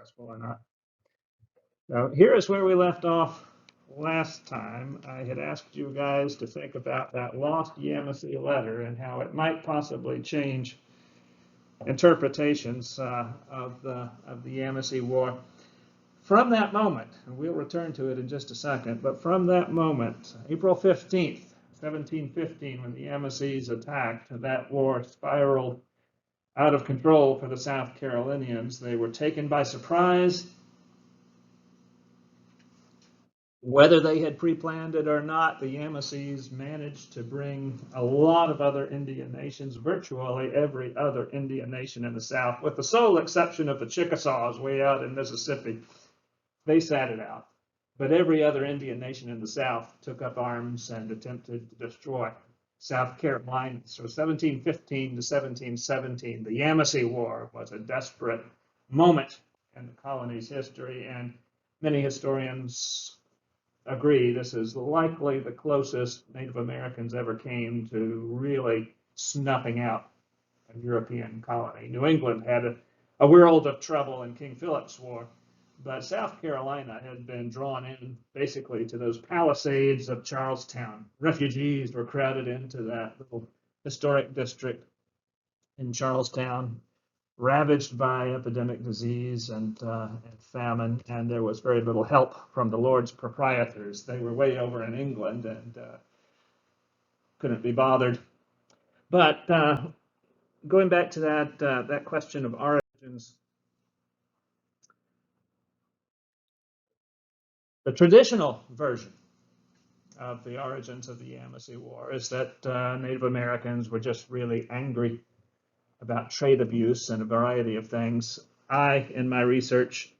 successful or not. Now, here is where we left off last time. I had asked you guys to think about that lost Yamasee letter and how it might possibly change interpretations of the Yamasee War. From that moment, and we'll return to it in just a second, but from that moment, April 15th, 1715, when the Yamasees attacked, that war spiraled out of control for the South Carolinians. They were taken by surprise. Whether they had pre-planned it or not, the Yamasees managed to bring a lot of other Indian nations, virtually every other Indian nation in the South, with the sole exception of the Chickasaws way out in Mississippi. They sat it out. But every other Indian nation in the South took up arms and attempted to destroy South Carolina. So 1715 to 1717, the Yamasee War was a desperate moment in the colony's history, and many historians agree this is likely the closest Native Americans ever came to really snuffing out a European colony. New England had a world of trouble in King Philip's War, but South Carolina had been drawn in basically to those palisades of Charlestown. Refugees were crowded into that little historic district in Charlestown, ravaged by epidemic disease and famine, and there was very little help from the Lord's proprietors. They were way over in England and couldn't be bothered. But going back to that question of origins, the traditional version of the origins of the Yamasee War is that Native Americans were just really angry about trade abuse and a variety of things. I, in my research,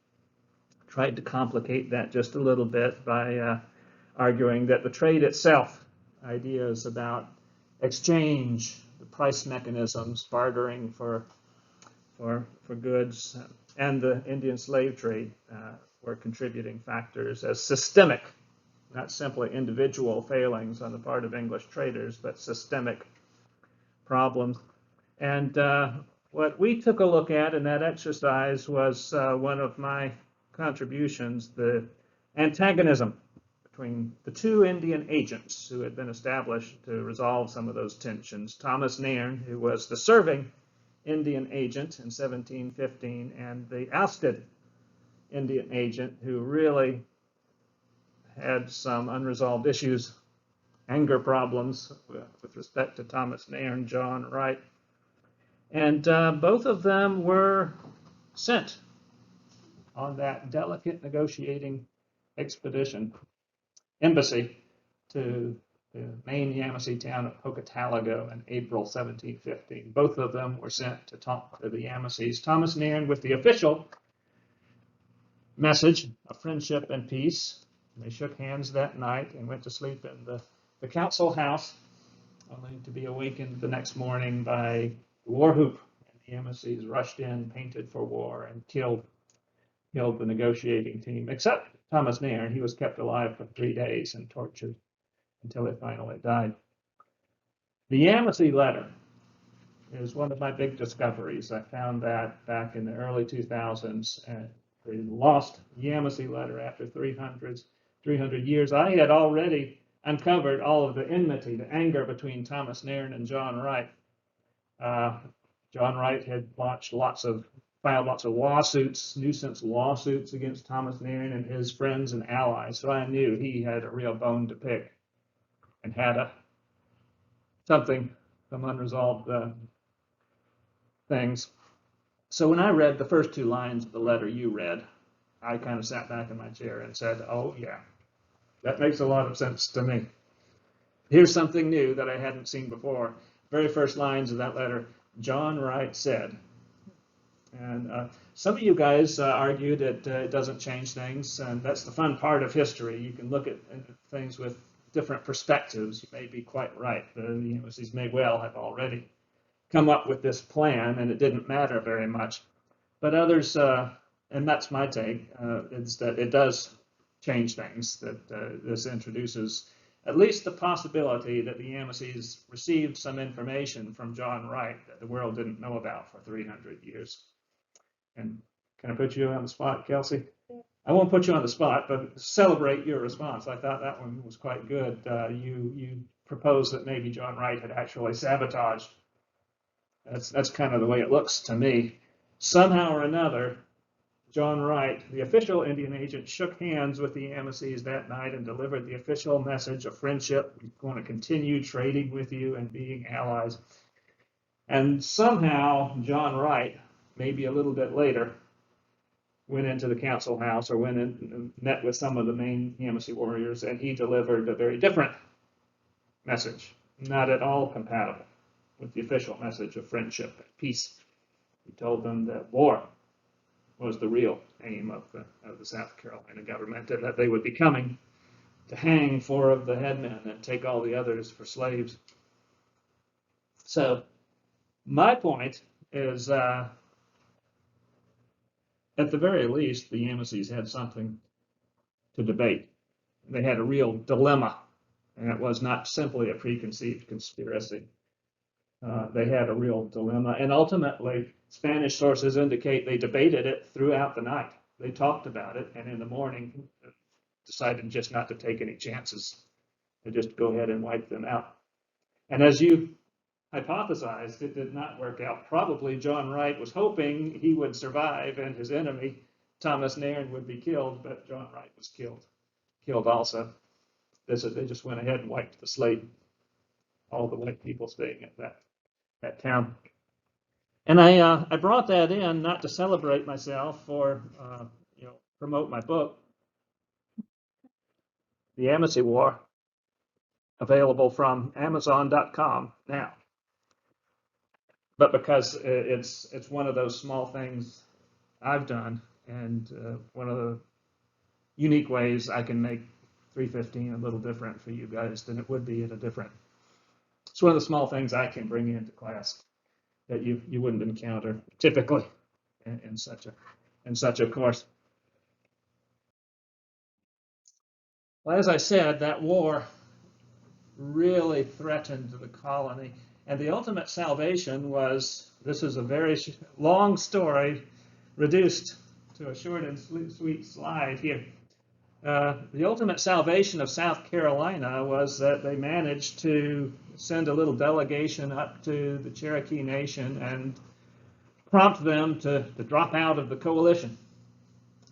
tried to complicate that just a little bit by arguing that the trade itself, ideas about exchange, the price mechanisms, bartering for goods, and the Indian slave trade were contributing factors as systemic, not simply individual failings on the part of English traders, but systemic problems. And what we took a look at in that exercise was one of my contributions, the antagonism between the two Indian agents who had been established to resolve some of those tensions. Thomas Nairn, who was the serving Indian agent in 1715, and the ousted Indian agent who really had some unresolved issues, anger problems with respect to Thomas Nairn, John Wright. And both of them were sent on that delicate negotiating embassy to the main Yamasee town of Pocataligo in April 1715. Both of them were sent to talk to the Yamasees. Thomas Nairn with the official message of friendship and peace. They shook hands that night and went to sleep in the council house, only to be awakened the next morning by war whoop. And the Yamasees rushed in, painted for war, and killed the negotiating team, except Thomas Nairn. He was kept alive for 3 days and tortured until he finally died. The Yamasee letter is one of my big discoveries. I found that back in the early 2000s, the lost Yamasee letter after 300 years. I had already uncovered all of the enmity, the anger between Thomas Nairn and John Wright. John Wright had filed lots of lawsuits, nuisance lawsuits against Thomas Nairn and his friends and allies. So I knew he had a real bone to pick and had some unresolved things. So when I read the first 2 lines of the letter you read, I kind of sat back in my chair and said, oh yeah, that makes a lot of sense to me. Here's something new that I hadn't seen before. Very first lines of that letter, John Wright said. And some of you guys argue that it doesn't change things, and that's the fun part of history. You can look at things with different perspectives. You may be quite right. The Yamasees may well have already come up with this plan, and it didn't matter very much. But others, and that's my take, is that it does change things, that this introduces at least the possibility that the Yamasees received some information from John Wright that the world didn't know about for 300 years. And Can I put you on the spot, Kelsey? I won't put you on the spot, but celebrate your response. I thought that one was quite good. You proposed that maybe John Wright had actually sabotaged. That's kind of the way it looks to me. Somehow or another, John Wright, the official Indian agent, shook hands with the Yamasees that night and delivered the official message of friendship. We're going to continue trading with you and being allies. And somehow John Wright, maybe a little bit later, went into the council house or went in and met with some of the main Yamasee warriors, and he delivered a very different message, not at all compatible with the official message of friendship and peace. He told them that war was the real aim of the South Carolina government, and that they would be coming to hang 4 of the headmen and take all the others for slaves. So my point is, at the very least, the Yamasees had something to debate. They had a real dilemma, and it was not simply a preconceived conspiracy. They had a real dilemma, and ultimately, Spanish sources indicate they debated it throughout the night. They talked about it, and in the morning, decided just not to take any chances, to just go ahead and wipe them out. And as you hypothesized, it did not work out. Probably John Wright was hoping he would survive and his enemy, Thomas Nairn, would be killed, but John Wright was killed also. They just went ahead and wiped the slate, all the white people staying at that town. And I brought that in not to celebrate myself or promote my book, The Yamasee War, available from Amazon.com now, but because it's one of those small things I've done, and one of the unique ways I can make 315 a little different for you guys than it would be at a different. It's one of the small things I can bring into class that you wouldn't encounter typically in such a course. Well, as I said, that war really threatened the colony, and the ultimate salvation was, this is a very long story reduced to a short and sweet slide here. The ultimate salvation of South Carolina was that they managed to send a little delegation up to the Cherokee Nation and prompt them to drop out of the coalition,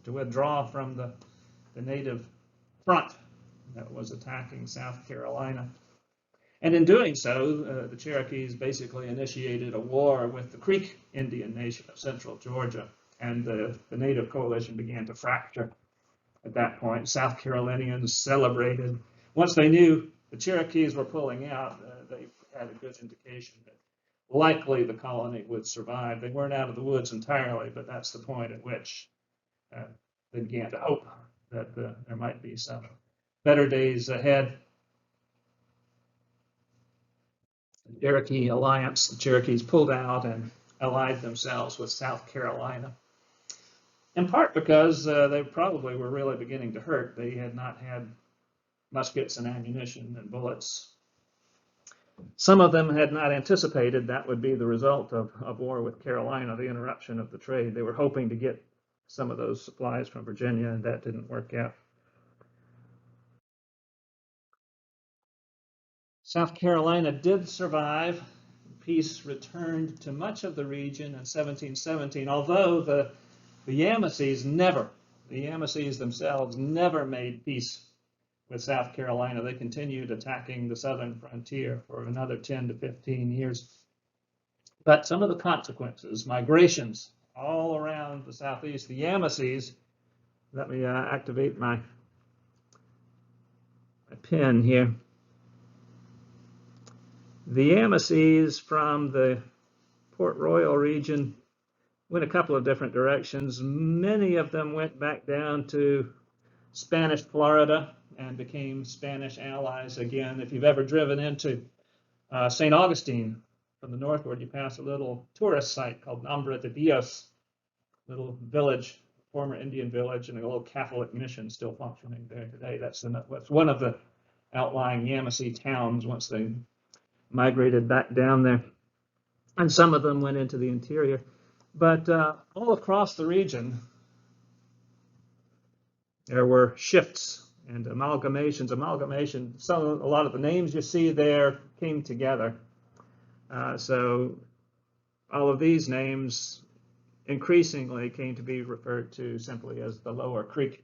to withdraw from the native front that was attacking South Carolina. And in doing so, the Cherokees basically initiated a war with the Creek Indian Nation of central Georgia, and the native coalition began to fracture. At that point, South Carolinians celebrated. Once they knew the Cherokees were pulling out, they had a good indication that likely the colony would survive. They weren't out of the woods entirely, but that's the point at which they began to hope that there might be some better days ahead. The Cherokee Alliance, the Cherokees pulled out and allied themselves with South Carolina, in part because they probably were really beginning to hurt. They had not had muskets and ammunition and bullets. Some of them had not anticipated that would be the result of war with Carolina, the interruption of the trade. They were hoping to get some of those supplies from Virginia, and that didn't work out. South Carolina did survive. Peace returned to much of the region in 1717, although the Yamasees themselves never made peace with South Carolina. They continued attacking the southern frontier for another 10 to 15 years. But some of the consequences, migrations all around the southeast, the Yamasees, let me activate my pen here. The Yamasees from the Port Royal region went a couple of different directions. Many of them went back down to Spanish Florida and became Spanish allies again. If you've ever driven into St. Augustine from the northward, you pass a little tourist site called Nombre de Dios, little village, former Indian village, and a little Catholic mission still functioning there today. That's one of the outlying Yamasee towns once they migrated back down there. And some of them went into the interior. But all across the region, there were shifts and amalgamations. A lot of the names you see there came together. So all of these names increasingly came to be referred to simply as the Lower Creek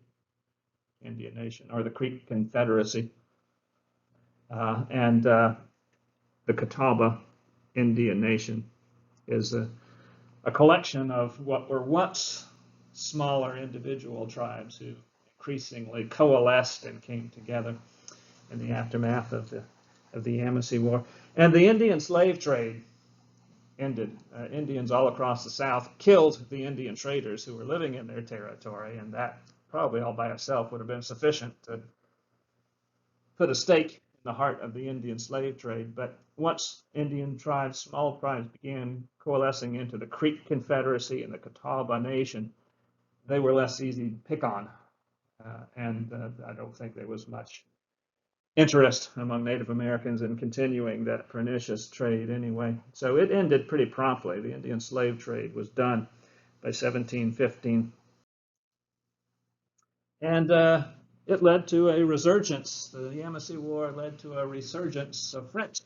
Indian Nation or the Creek Confederacy. And the Catawba Indian Nation is a collection of what were once smaller individual tribes who increasingly coalesced and came together in the aftermath of the Yamasee War. And the Indian slave trade ended. Indians all across the South killed the Indian traders who were living in their territory, and that probably all by itself would have been sufficient to put a stake in the heart of the Indian slave trade. But once Indian tribes, small tribes, began coalescing into the Creek Confederacy and the Catawba Nation, they were less easy to pick on. And I don't think there was much interest among Native Americans in continuing that pernicious trade anyway. So it ended pretty promptly. The Indian slave trade was done by 1715. And it led to a resurgence. The Yamasee War led to a resurgence of French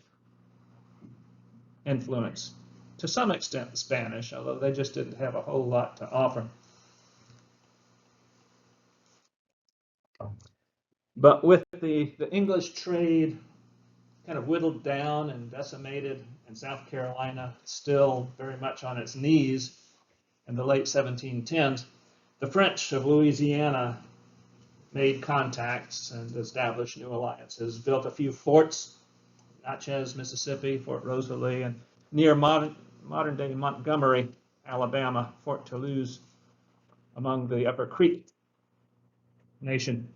influence. To some extent, the Spanish, although they just didn't have a whole lot to offer. But with the English trade kind of whittled down and decimated, and South Carolina still very much on its knees in the late 1710s, the French of Louisiana made contacts and established new alliances, built a few forts, Natchez, Mississippi, Fort Rosalie, and near modern-day Montgomery, Alabama, Fort Toulouse, among the Upper Creek Nation.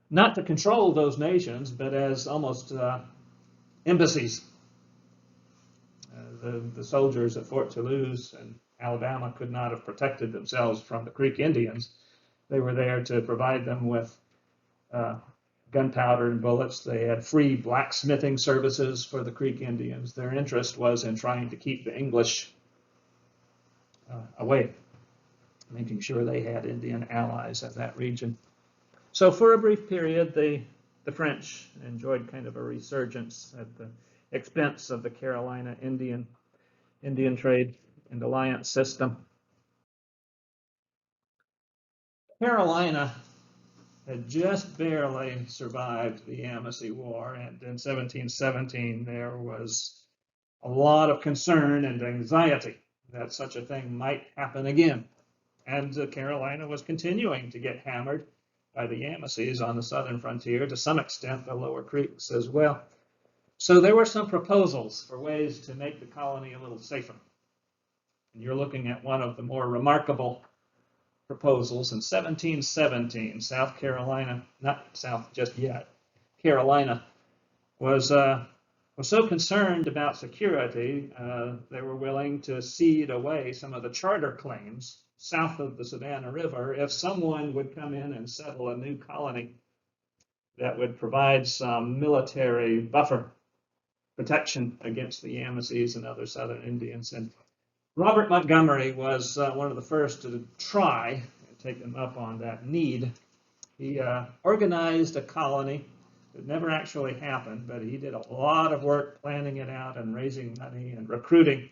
Not to control those nations, but as almost embassies. The soldiers at Fort Toulouse and Alabama could not have protected themselves from the Creek Indians. They were there to provide them with gunpowder and bullets. They had free blacksmithing services for the Creek Indians. Their interest was in trying to keep the English away, making sure they had Indian allies in that region. So for a brief period, the French enjoyed kind of a resurgence at the expense of the Carolina Indian trade and alliance system. Carolina had just barely survived the Yamasee War, and in 1717 there was a lot of concern and anxiety that such a thing might happen again. And Carolina was continuing to get hammered by the Yamasees on the southern frontier, to some extent the lower creeks as well. So there were some proposals for ways to make the colony a little safer. And you're looking at one of the more remarkable proposals. In 1717, South Carolina, not South just yet, Carolina was so concerned about security, they were willing to cede away some of the charter claims south of the Savannah River if someone would come in and settle a new colony that would provide some military buffer protection against the Yamasees and other southern Indians. And Robert Montgomery was one of the first to try and take them up on that need. He organized a colony. It never actually happened, but he did a lot of work planning it out and raising money and recruiting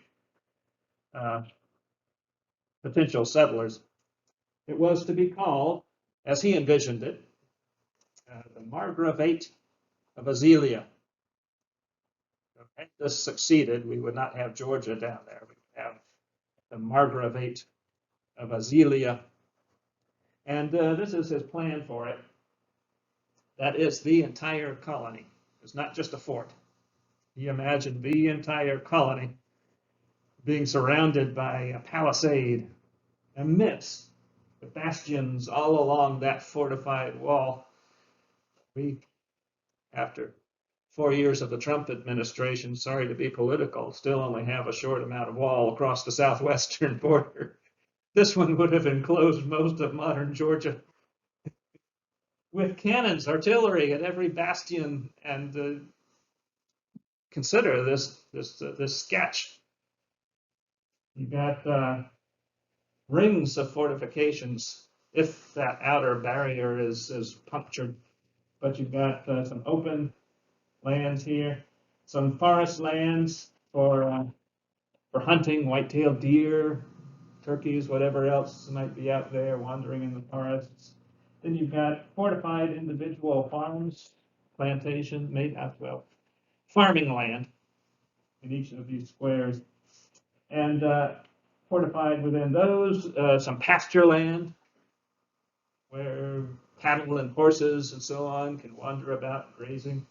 potential settlers. It was to be called, as he envisioned it, the Margravate of Azelia. If this succeeded, we would not have Georgia down there. We would have the Margravate of Azelia. And this is his plan for it. That is the entire colony. It's not just a fort. You imagine the entire colony being surrounded by a palisade amidst the bastions all along that fortified wall. We, after 4 years of the Trump administration, sorry to be political, still only have a short amount of wall across the southwestern border. This one would have enclosed most of modern Georgia with cannons, artillery at every bastion. And consider this sketch. You got rings of fortifications if that outer barrier is punctured. But you've got some open lands here, some forest lands for hunting, white-tailed deer, turkeys, whatever else might be out there wandering in the forests. Then you've got fortified individual farms, plantation, made as well, farming land in each of these squares. And fortified within those, some pasture land where cattle and horses and so on can wander about grazing.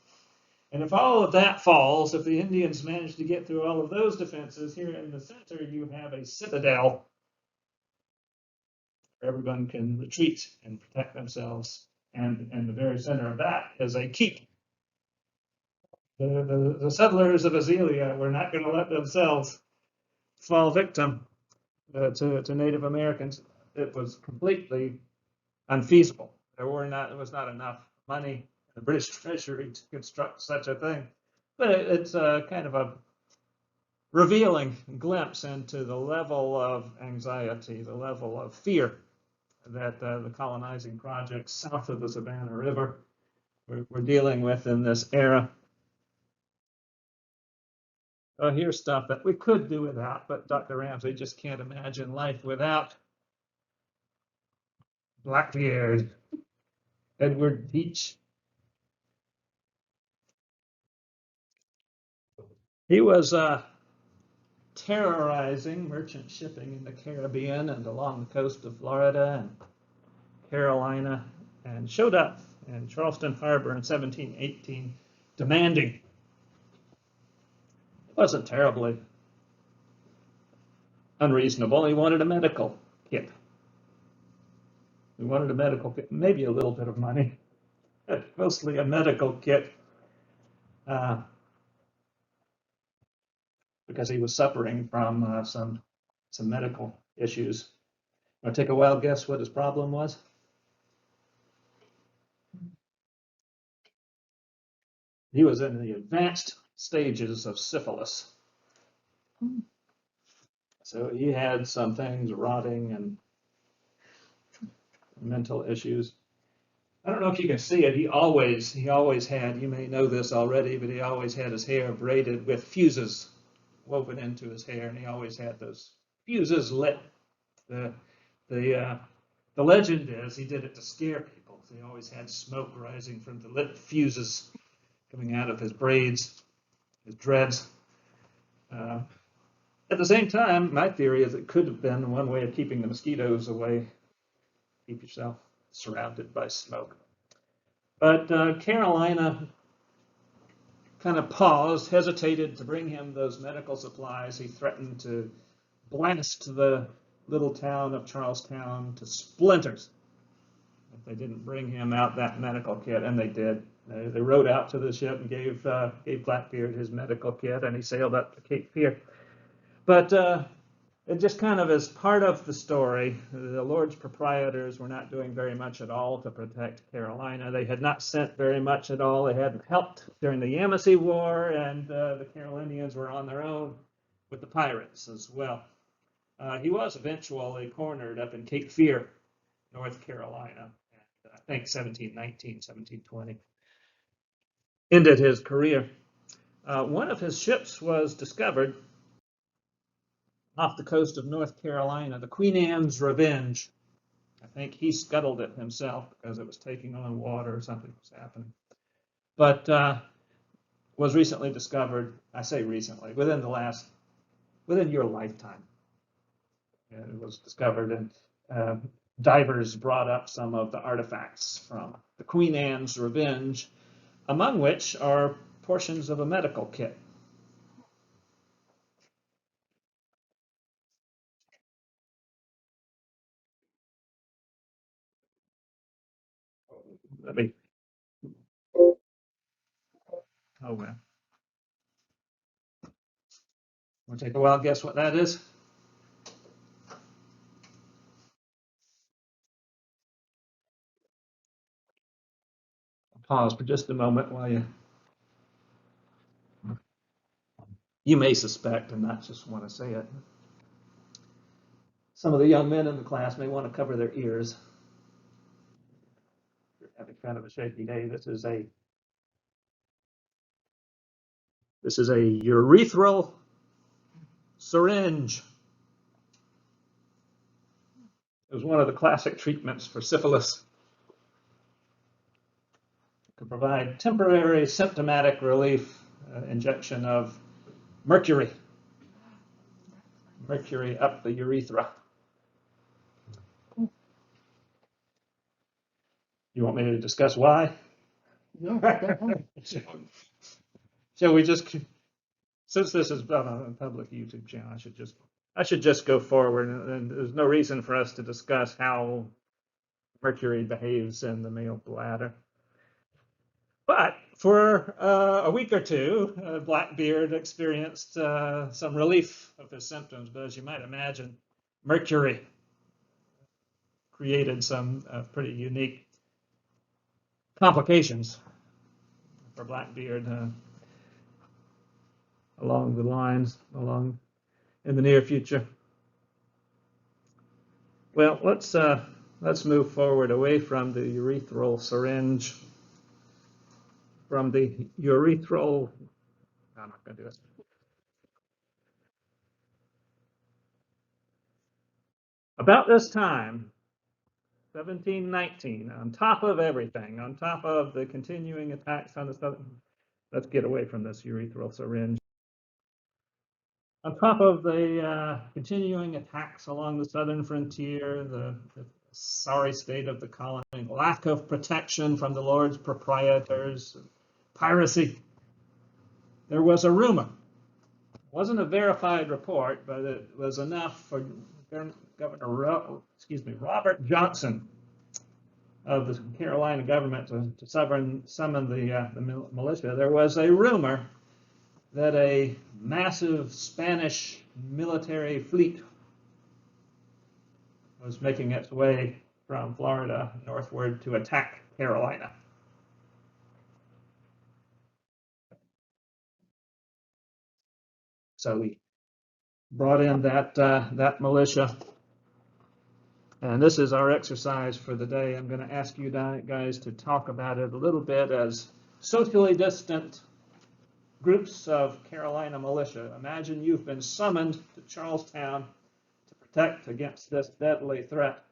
And if all of that falls, if the Indians manage to get through all of those defenses, here in the center you have a citadel where everyone can retreat and protect themselves. And in the very center of that is a keep. The settlers of Azealia were not going to let themselves fall victim to Native Americans. It was completely unfeasible. There was not enough money in the British treasury to construct such a thing. But it's kind of a revealing glimpse into the level of anxiety, the level of fear that the colonizing projects south of the Savannah River were dealing with in this era. Here's stuff that we could do without, but Dr. Ramsey just can't imagine life without Blackbeard, Edward Teach. He was terrorizing merchant shipping in the Caribbean and along the coast of Florida and Carolina, and showed up in Charleston Harbor in 1718 demanding. It wasn't terribly unreasonable. He wanted a medical kit. He wanted a medical kit, maybe a little bit of money, but mostly a medical kit, because he was suffering from some medical issues. Want to take a wild guess what his problem was? He was in the advanced stages of syphilis. So he had some things rotting and mental issues. I don't know if you can see it. He always had, you may know this already, but he always had his hair braided with fuses woven into his hair, and he always had those fuses lit. The legend is he did it to scare people. So he always had smoke rising from the lit fuses coming out of his braids, his dreads. At the same time, my theory is it could have been one way of keeping the mosquitoes away. Keep yourself surrounded by smoke. But Carolina kind of paused, hesitated to bring him those medical supplies. He threatened to blast the little town of Charlestown to splinters if they didn't bring him out that medical kit, and they did. They rowed out to the ship and gave Blackbeard his medical kit, and he sailed up to Cape Fear. But it just kind of is part of the story. The Lord's proprietors were not doing very much at all to protect Carolina. They had not sent very much at all. They hadn't helped during the Yamasee War, and the Carolinians were on their own with the pirates as well. He was eventually cornered up in Cape Fear, North Carolina, and I think 1719, 1720. Ended his career. One of his ships was discovered off the coast of North Carolina, the Queen Anne's Revenge. I think he scuttled it himself because it was taking on water or something was happening. But was recently discovered, I say recently, within your lifetime. It was discovered, and divers brought up some of the artifacts from the Queen Anne's Revenge, among which are portions of a medical kit. Let me. Oh well. Want to take a wild guess what that is? I'll pause for just a moment while you may suspect and not just want to say it. Some of the young men in the class may want to cover their ears. You're having kind of a shaky day. This is a urethral syringe. It was one of the classic treatments for syphilis. It could provide temporary symptomatic relief, injection of mercury up the urethra. You want me to discuss why? Shall we just, since this is on a public YouTube channel, I should just go forward, and there's no reason for us to discuss how mercury behaves in the male bladder. But for a week or two, Blackbeard experienced some relief of his symptoms. But as you might imagine, mercury created some pretty unique complications for Blackbeard along the lines, in the near future. Well, let's move forward away from the urethral syringe, from the urethral. I'm not going to do it. About this time, 1719, on top of everything, on top of the continuing attacks on the southern, let's get away from this urethral syringe. On top of the continuing attacks along the southern frontier, the sorry state of the colony, lack of protection from the Lords Proprietors, piracy, there was a rumor. It wasn't a verified report, but it was enough for Governor Robert Johnson of the Carolina government to summon the militia. There was a rumor that a massive Spanish military fleet was making its way from Florida northward to attack Carolina. So we brought in that militia. And this is our exercise for the day. I'm going to ask you guys to talk about it a little bit as socially distant groups of Carolina militia. Imagine you've been summoned to Charlestown to protect against this deadly threat.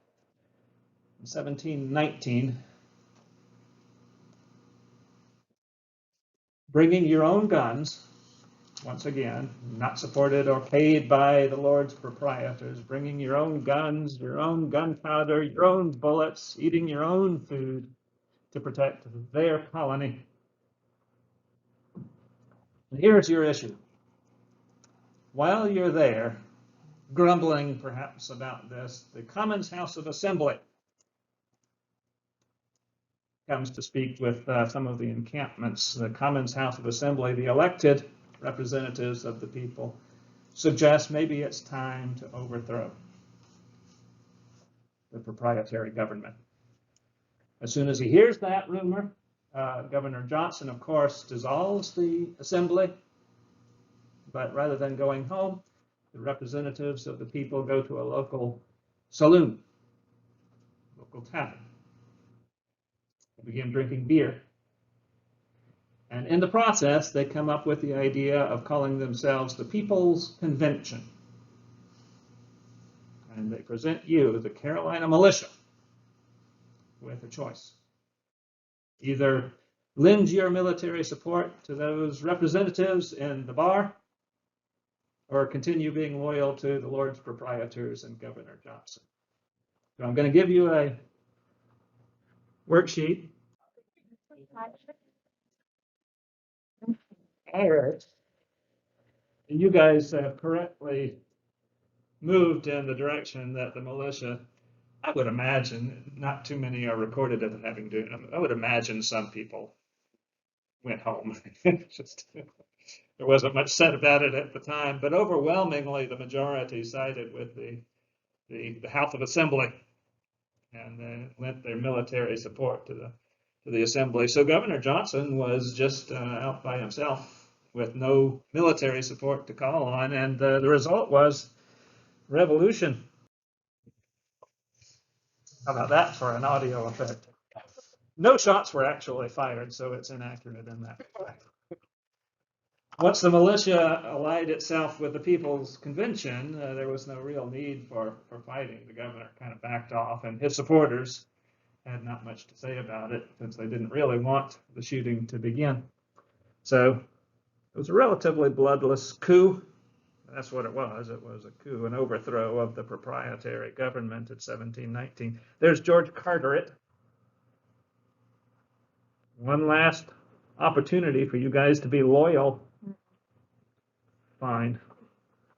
In 1719, bringing your own guns, once again, not supported or paid by the Lords Proprietors, bringing your own guns, your own gunpowder, your own bullets, eating your own food to protect their colony. And here's your issue. While you're there, grumbling perhaps about this, the Commons House of Assembly comes to speak with some of the encampments. The Commons House of Assembly, the elected representatives of the people, suggest maybe it's time to overthrow the proprietary government. As soon as he hears that rumor, Governor Johnson, of course, dissolves the assembly, but rather than going home, the representatives of the people go to a local saloon, local tavern. They begin drinking beer. And in the process, they come up with the idea of calling themselves the People's Convention. And they present you, the Carolina militia, with a choice. Either lend your military support to those representatives in the bar, or continue being loyal to the Lords Proprietors and Governor Johnson. So I'm going to give you a worksheet. All right. And you guys have correctly moved in the direction that the militia, I would imagine, not too many are recorded of having done them. I would imagine some people went home. There wasn't much said about it at the time, but overwhelmingly the majority sided with the House of Assembly and lent their military support to the assembly. So Governor Johnson was just out by himself with no military support to call on, and the result was revolution. How about that for an audio effect? No shots were actually fired, so it's inaccurate in that way. Once the militia allied itself with the People's Convention, there was no real need for fighting. The governor kind of backed off, and his supporters had not much to say about it since they didn't really want the shooting to begin. So it was a relatively bloodless coup. That's what it was. It was a coup, an overthrow of the proprietary government in 1719. There's George Carteret. One last opportunity for you guys to be loyal. Fine.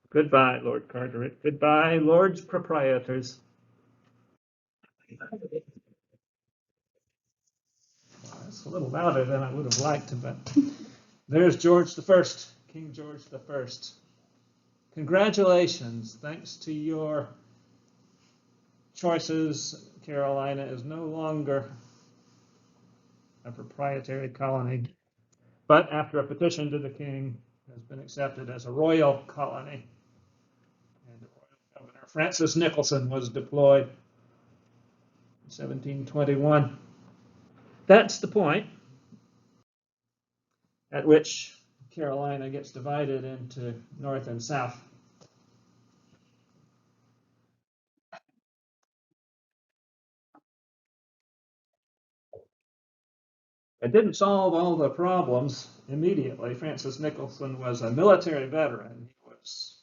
Goodbye, Lord Carteret. Goodbye, Lords Proprietors. Well, that's a little louder than I would have liked, but there's George I, King George I. Congratulations. Thanks to your choices, Carolina is no longer a proprietary colony, but after a petition to the king, has been accepted as a royal colony. And the royal governor, Francis Nicholson, was deployed in 1721. That's the point at which Carolina gets divided into North and South. It didn't solve all the problems immediately. Francis Nicholson was a military veteran. He was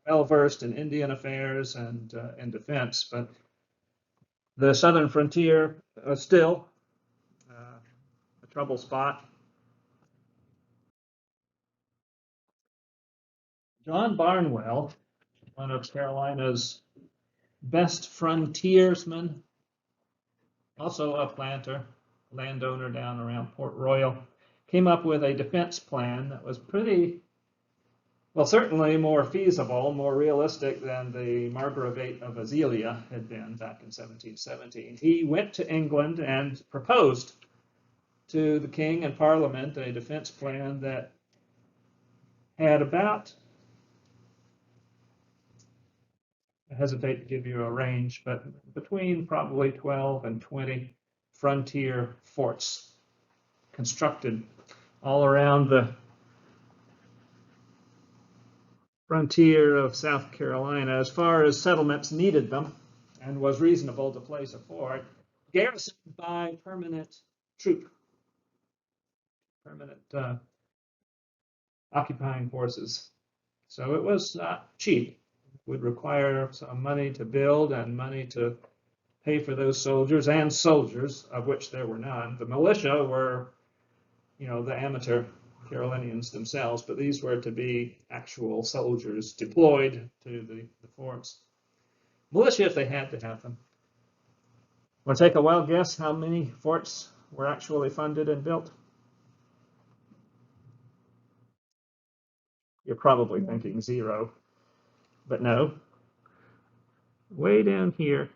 well-versed in Indian affairs and in defense, but the southern frontier was still a trouble spot. John Barnwell, one of Carolina's best frontiersmen, also a planter, landowner down around Port Royal, came up with a defense plan that was pretty, well, certainly more feasible, more realistic than the Margravate of Azelia had been back in 1717. He went to England and proposed to the king and parliament a defense plan that had about, I hesitate to give you a range, but between probably 12 and 20 frontier forts constructed all around the frontier of South Carolina as far as settlements needed them and was reasonable to place a fort, garrisoned by permanent troop, permanent occupying forces. So it was not cheap. It would require some money to build and money to pay for those soldiers, and soldiers, of which there were none. The militia were, you know, the amateur Carolinians themselves, but these were to be actual soldiers deployed to the forts. Militia, if they had to have them. Want to take a wild guess how many forts were actually funded and built? You're probably thinking 0, but no. Way down here,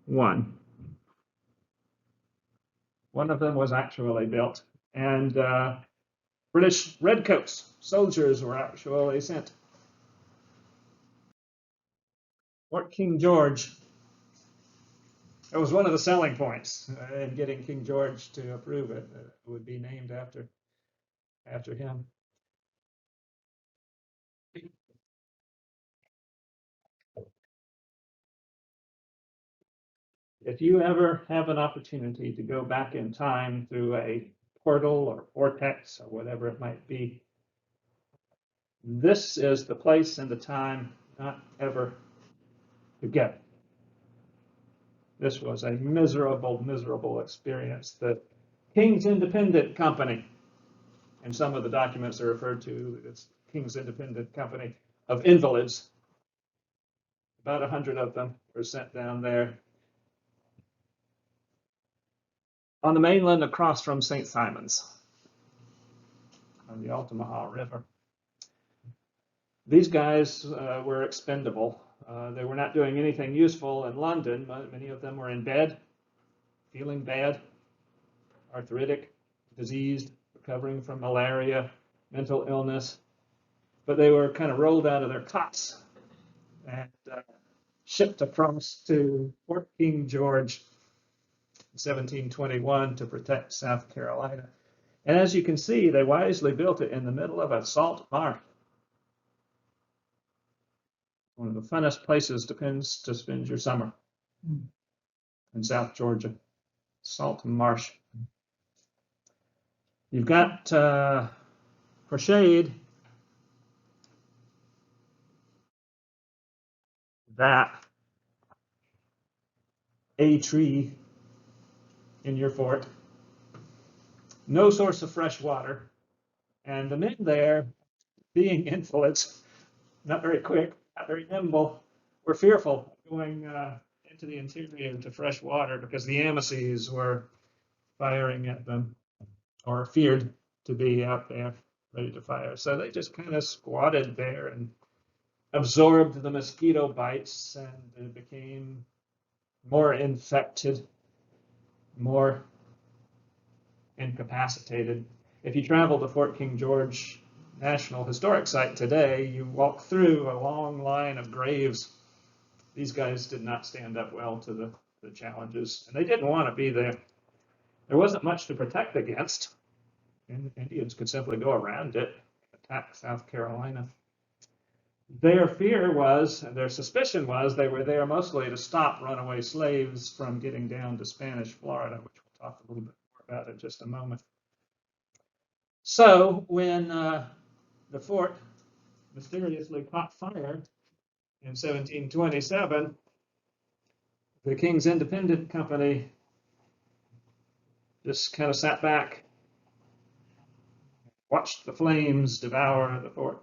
1. One of them was actually built, and British redcoats, soldiers, were actually sent. Fort King George. It was one of the selling points in getting King George to approve it. It would be named after him. If you ever have an opportunity to go back in time through a portal or vortex or whatever it might be, this is the place and the time not ever to get. This was a miserable, miserable experience. The King's Independent Company, and some of the documents are referred to as King's Independent Company of Invalids. About 100 of them were sent down there on the mainland across from St. Simon's on the Altamaha River. These guys were expendable. They were not doing anything useful in London, but many of them were in bed, feeling bad, arthritic, diseased, recovering from malaria, mental illness. But they were kind of rolled out of their cots and shipped across to Fort King George in 1721 to protect South Carolina. And as you can see, they wisely built it in the middle of a salt marsh. One of the funnest places to spend your summer in South Georgia, salt marsh. You've got, for shade, that a tree in your fort. No source of fresh water. And the men there, being invalids, not very quick, not very nimble, were fearful going into the interior to fresh water because the Yamasees were firing at them, or feared to be out there ready to fire. So they just kind of squatted there and absorbed the mosquito bites, and it became more infected, more incapacitated. If you travel to Fort King George National Historic Site today, you walk through a long line of graves. These guys did not stand up well to the challenges, and they didn't want to be there. There wasn't much to protect against. Indians could simply go around it, attack South Carolina. Their fear was, and their suspicion was, they were there mostly to stop runaway slaves from getting down to Spanish Florida, which we'll talk a little bit more about in just a moment. So when the fort mysteriously caught fire in 1727, the King's Independent Company just kind of sat back, watched the flames devour the fort.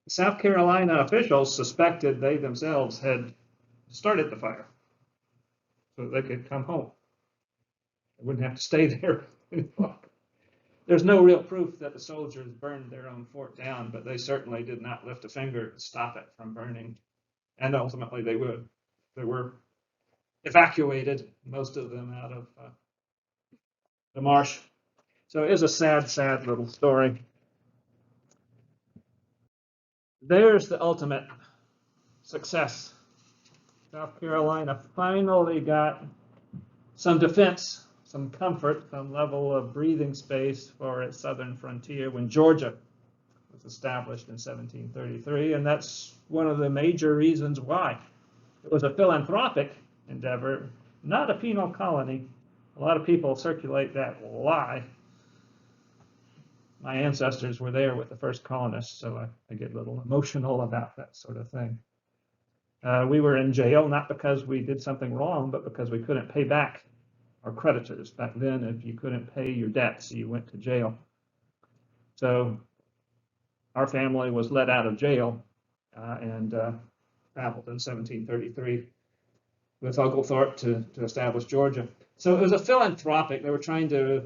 South Carolina officials suspected they themselves had started the fire so they could come home. They wouldn't have to stay there. There's no real proof that the soldiers burned their own fort down, but they certainly did not lift a finger to stop it from burning. And ultimately they would. They were evacuated, most of them out of the marsh. So it is a sad, sad little story. There's the ultimate success. South Carolina finally got some defense, some comfort, some level of breathing space for its southern frontier when Georgia was established in 1733, and that's one of the major reasons why. It was a philanthropic endeavor, not a penal colony. A lot of people circulate that lie. My ancestors were there with the first colonists, so I get a little emotional about that sort of thing. We were in jail not because we did something wrong, but because we couldn't pay back our creditors. Back then, if you couldn't pay your debts, you went to jail. So our family was let out of jail and traveled in 1733 with Oglethorpe to establish Georgia. So it was a philanthropic. They were trying to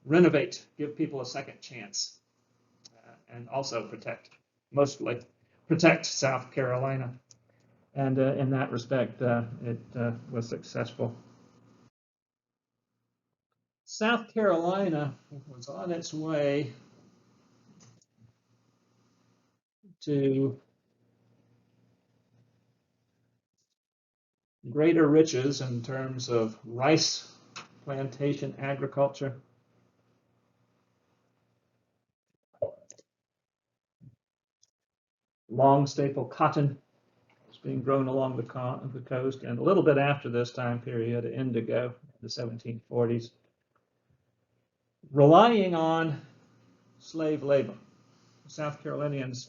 renovate, give people a second chance, and also mostly protect South Carolina. And in that respect, it was successful. South Carolina was on its way to greater riches in terms of rice plantation agriculture. Long staple cotton was being grown along the coast, and a little bit after this time period, indigo in the 1740s, relying on slave labor. South Carolinians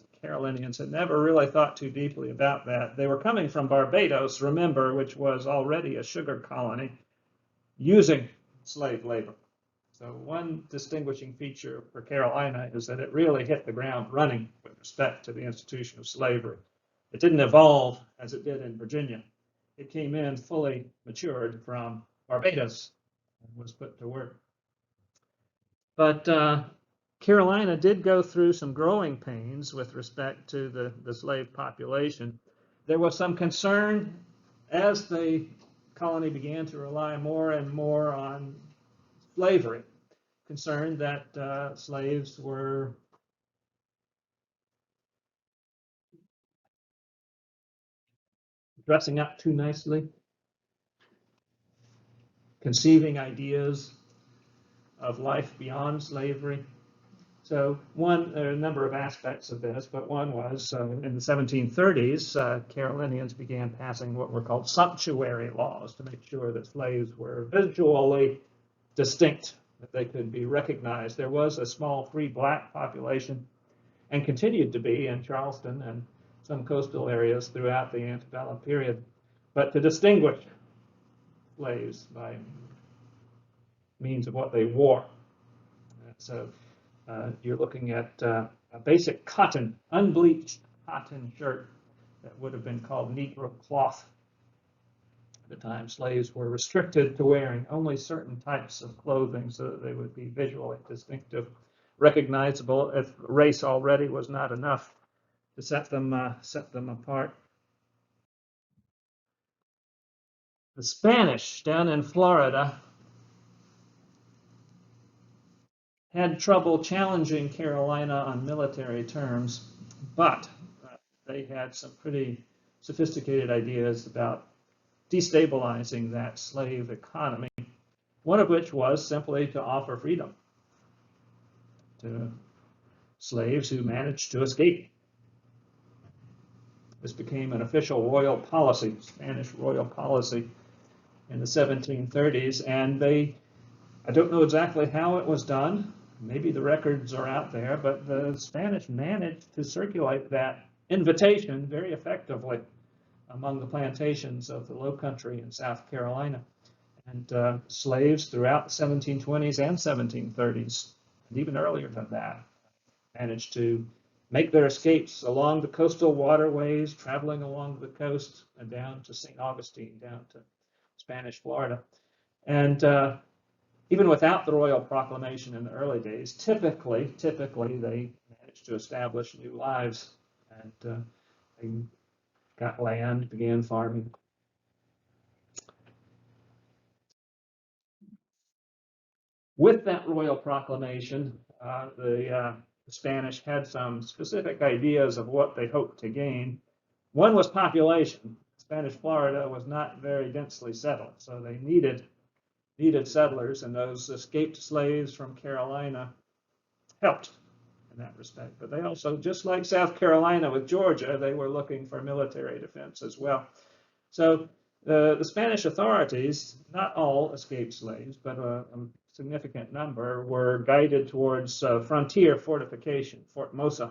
had never really thought too deeply about that. They were coming from Barbados, remember, which was already a sugar colony, using slave labor. So one distinguishing feature for Carolina is that it really hit the ground running with respect to the institution of slavery. It didn't evolve as it did in Virginia. It came in fully matured from Barbados and was put to work. But Carolina did go through some growing pains with respect to the slave population. There was some concern as the colony began to rely more and more on slavery, concerned that slaves were dressing up too nicely, conceiving ideas of life beyond slavery. So there are a number of aspects of this, but one was in the 1730s, Carolinians began passing what were called sumptuary laws to make sure that slaves were visually distinct, that they could be recognized. There was a small free black population and continued to be in Charleston and some coastal areas throughout the antebellum period. But to distinguish slaves by means of what they wore. So you're looking at a basic cotton, unbleached cotton shirt that would have been called Negro cloth. At the time, slaves were restricted to wearing only certain types of clothing so that they would be visually distinctive, recognizable. If race already was not enough to set them apart. The Spanish down in Florida had trouble challenging Carolina on military terms, but they had some pretty sophisticated ideas about destabilizing that slave economy, one of which was simply to offer freedom to slaves who managed to escape. This became an official royal policy, Spanish royal policy in the 1730s, and I don't know exactly how it was done. Maybe the records are out there, but the Spanish managed to circulate that invitation very effectively among the plantations of the Low Country in South Carolina. And slaves throughout the 1720s and 1730s, and even earlier than that, managed to make their escapes along the coastal waterways, traveling along the coast and down to St. Augustine, down to Spanish Florida. And even without the royal proclamation in the early days, typically they managed to establish new lives, and they got land, began farming. With that royal proclamation, the Spanish had some specific ideas of what they hoped to gain. One was population. Spanish Florida was not very densely settled, so they needed settlers, and those escaped slaves from Carolina helped in that respect. But they also, just like South Carolina with Georgia, they were looking for military defense as well. So the Spanish authorities, not all escaped slaves, but a significant number, were guided towards frontier fortification, Fort Mosa.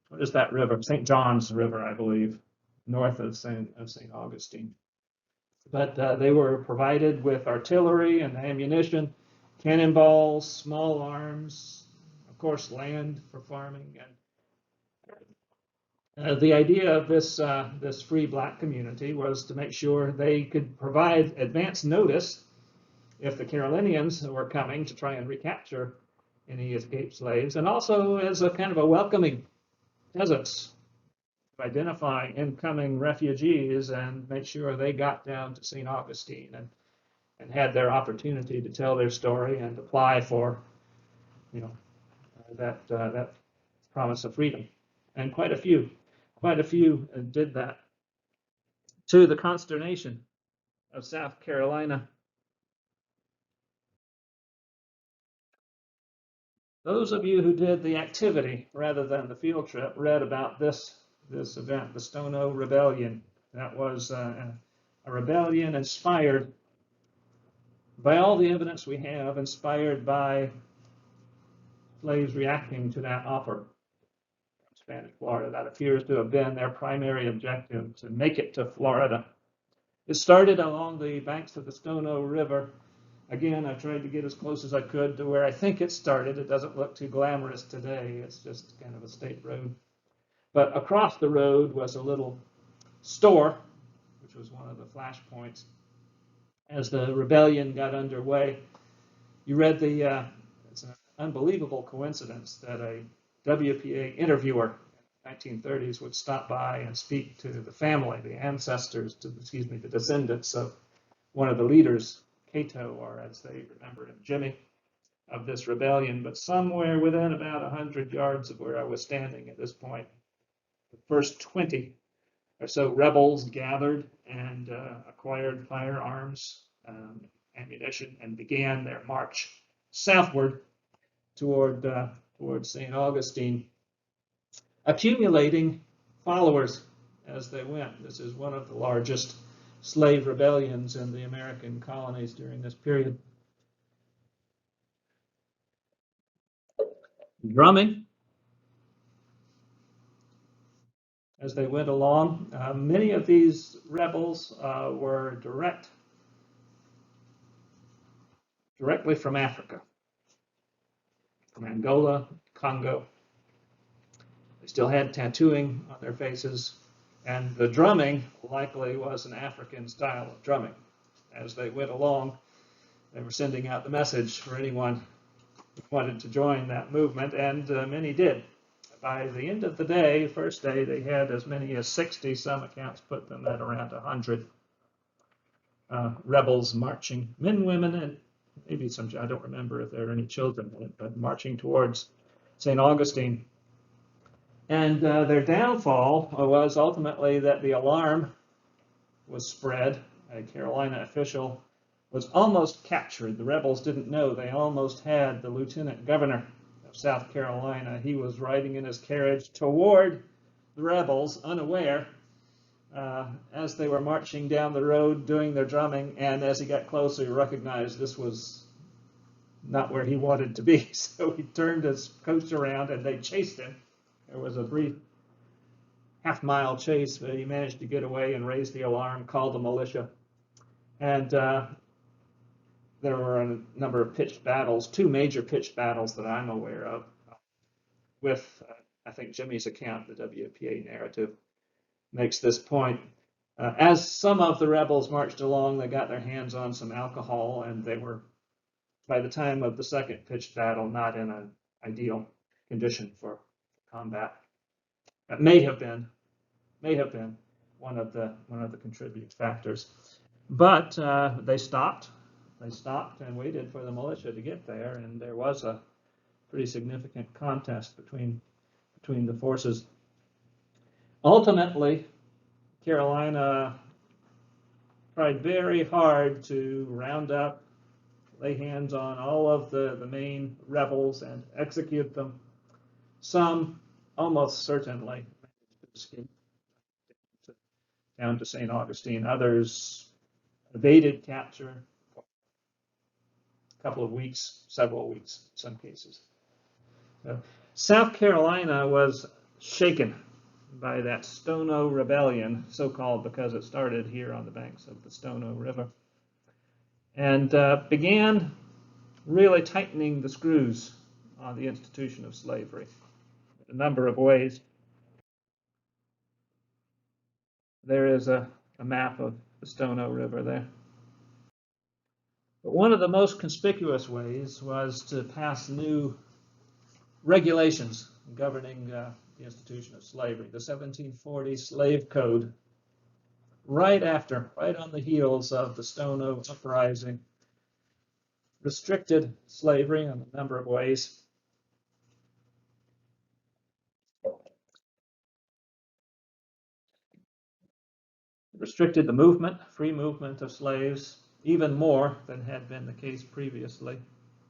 What is that river? St. John's River, I believe, north of St. Augustine. But they were provided with artillery and ammunition, cannonballs, small arms, of course, land for farming. And the idea of this free black community was to make sure they could provide advance notice if the Carolinians were coming to try and recapture any escaped slaves, and also as a kind of a welcoming presence to identify incoming refugees and make sure they got down to St. Augustine and had their opportunity to tell their story and apply for, that promise of freedom. And quite a few did that, to the consternation of South Carolina. Those of you who did the activity rather than the field trip read about this event, the Stono Rebellion. That was a rebellion inspired by all the evidence we have, inspired by slaves reacting to that offer from Spanish Florida. That appears to have been their primary objective, to make it to Florida. It started along the banks of the Stono River. Again, I tried to get as close as I could to where I think it started. It doesn't look too glamorous today. It's just kind of a state road. But across the road was a little store, which was one of the flashpoints. As the rebellion got underway, you read it's an unbelievable coincidence that a WPA interviewer in the 1930s would stop by and speak to the family, the ancestors, the descendants of one of the leaders, Cato, or as they remember him, Jimmy, of this rebellion. But somewhere within about 100 yards of where I was standing at this point, the first 20 or so rebels gathered and acquired firearms, ammunition, and began their march southward toward St. Augustine, accumulating followers as they went. This is one of the largest slave rebellions in the American colonies during this period. Drumming as they went along. Many of these rebels were directly from Africa, from Angola, Congo. They still had tattooing on their faces, and the drumming likely was an African style of drumming. As they went along, they were sending out the message for anyone who wanted to join that movement, and many did. By the end of the day, first day, they had as many as 60. Some accounts put them at around 100 rebels marching, men, women, and maybe some, I don't remember if there are any children in it, but marching towards St. Augustine. And their downfall was ultimately that the alarm was spread. A Carolina official was almost captured. The rebels didn't know. They almost had the lieutenant governor of South Carolina. He was riding in his carriage toward the rebels, unaware, as they were marching down the road doing their drumming. And as he got closer, he recognized this was not where he wanted to be. So he turned his coach around and they chased him. There was a brief half-mile chase, but he managed to get away and raise the alarm, called the militia. And there were a number of pitched battles, 2 major pitched battles that I'm aware of, with, I think, Jimmy's account, the WPA narrative, makes this point. As some of the rebels marched along, they got their hands on some alcohol, and they were, by the time of the second pitched battle, not in an ideal condition for combat. That may have been one of the contributing factors. But they stopped and waited for the militia to get there, and there was a pretty significant contest between the forces. Ultimately, Carolina tried very hard to round up, lay hands on all of the main rebels and execute them. Some almost certainly escaped down to St. Augustine. Others evaded capture for a couple of weeks, several weeks in some cases. So South Carolina was shaken by that Stono rebellion, so-called because it started here on the banks of the Stono River, and began really tightening the screws on the institution of slavery in a number of ways. There is a map of the Stono River there. But one of the most conspicuous ways was to pass new regulations governing the institution of slavery. The 1740 Slave Code, right on the heels of the Stono uprising, restricted slavery in a number of ways. Restricted the movement, free movement of slaves, even more than had been the case previously.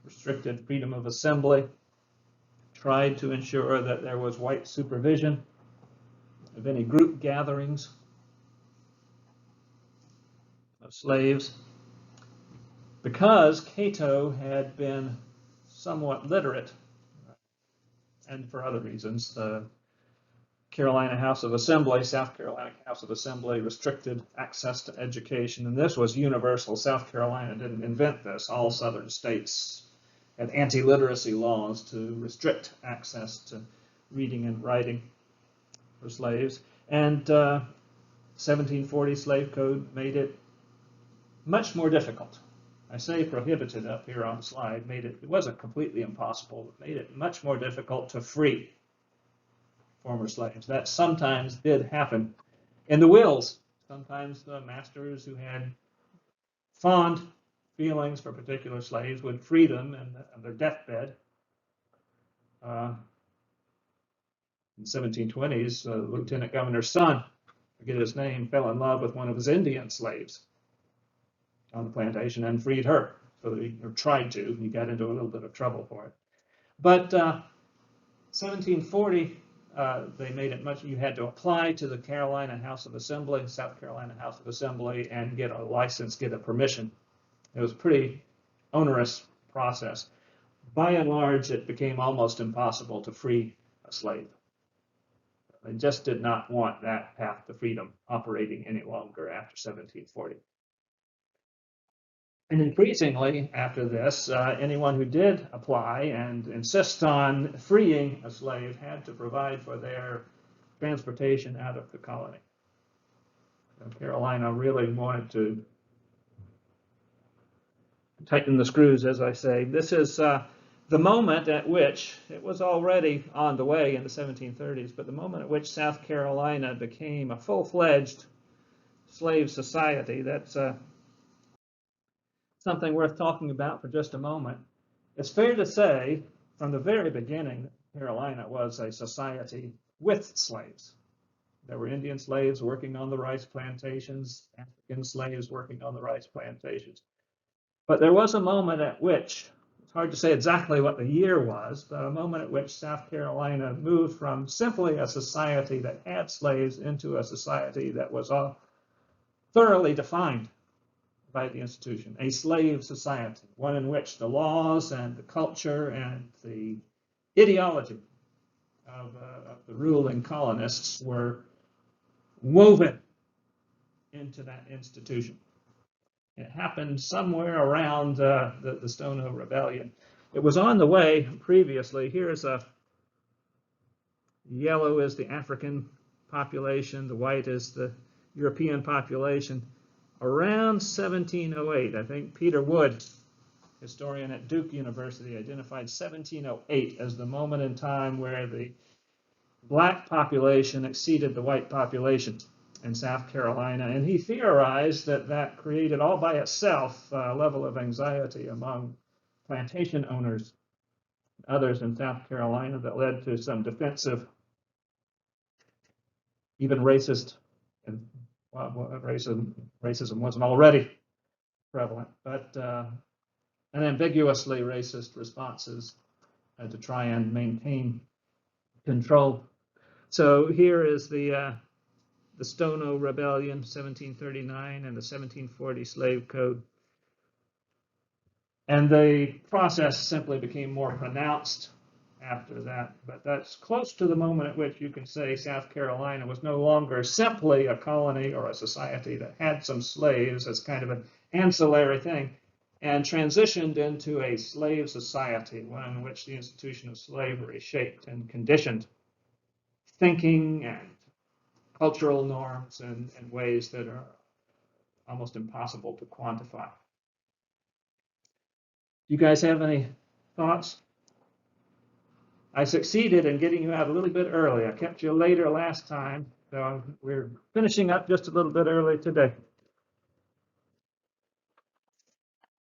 Restricted freedom of assembly, tried to ensure that there was white supervision of any group gatherings of slaves. Because Cato had been somewhat literate, and for other reasons, the Carolina House of Assembly, South Carolina House of Assembly, restricted access to education, and this was universal. South Carolina didn't invent this. All southern states had anti-literacy laws to restrict access to reading and writing for slaves. And 1740 Slave Code made it much more difficult. I say prohibited up here on the slide. It wasn't completely impossible, but made it much more difficult to free former slaves. That sometimes did happen in the wills. Sometimes the masters who had fond feelings for particular slaves would free them on their deathbed. In the 1720s, Lieutenant Governor's son forget his name, fell in love with one of his Indian slaves on the plantation and freed her. So that or tried to. He got into a little bit of trouble for it. But 1740, they made it much. You had to apply to the Carolina House of Assembly, South Carolina House of Assembly, and get a license, get a permission. It was a pretty onerous process. By and large, it became almost impossible to free a slave. They just did not want that path to freedom operating any longer after 1740. And increasingly, after this, anyone who did apply and insist on freeing a slave had to provide for their transportation out of the colony. So Carolina really wanted to tighten the screws, as I say. This is the moment at which, it was already on the way in the 1730s, but the moment at which South Carolina became a full-fledged slave society. That's something worth talking about for just a moment. It's fair to say from the very beginning that Carolina was a society with slaves. There were Indian slaves working on the rice plantations, African slaves working on the rice plantations. But there was a moment at which, it's hard to say exactly what the year was, but a moment at which South Carolina moved from simply a society that had slaves into a society that was thoroughly defined by the institution, a slave society, one in which the laws and the culture and the ideology of the ruling colonists were woven into that institution. It happened somewhere around the Stono Rebellion. It was on the way previously. Here's yellow is the African population, the white is the European population. Around 1708, I think Peter Wood, historian at Duke University, identified 1708 as the moment in time where the black population exceeded the white population in South Carolina. And he theorized that that created all by itself a level of anxiety among plantation owners, others in South Carolina, that led to some defensive, even racist, and racism wasn't already prevalent, but and ambiguously racist responses to try and maintain control. So here is the Stono Rebellion, 1739, and the 1740 Slave Code. And the process simply became more pronounced after that. But that's close to the moment at which you can say South Carolina was no longer simply a colony or a society that had some slaves as kind of an ancillary thing, and transitioned into a slave society, one in which the institution of slavery shaped and conditioned thinking and cultural norms in ways that are almost impossible to quantify. Do you guys have any thoughts? I succeeded in getting you out a little bit early. I kept you later last time, so we're finishing up just a little bit early today.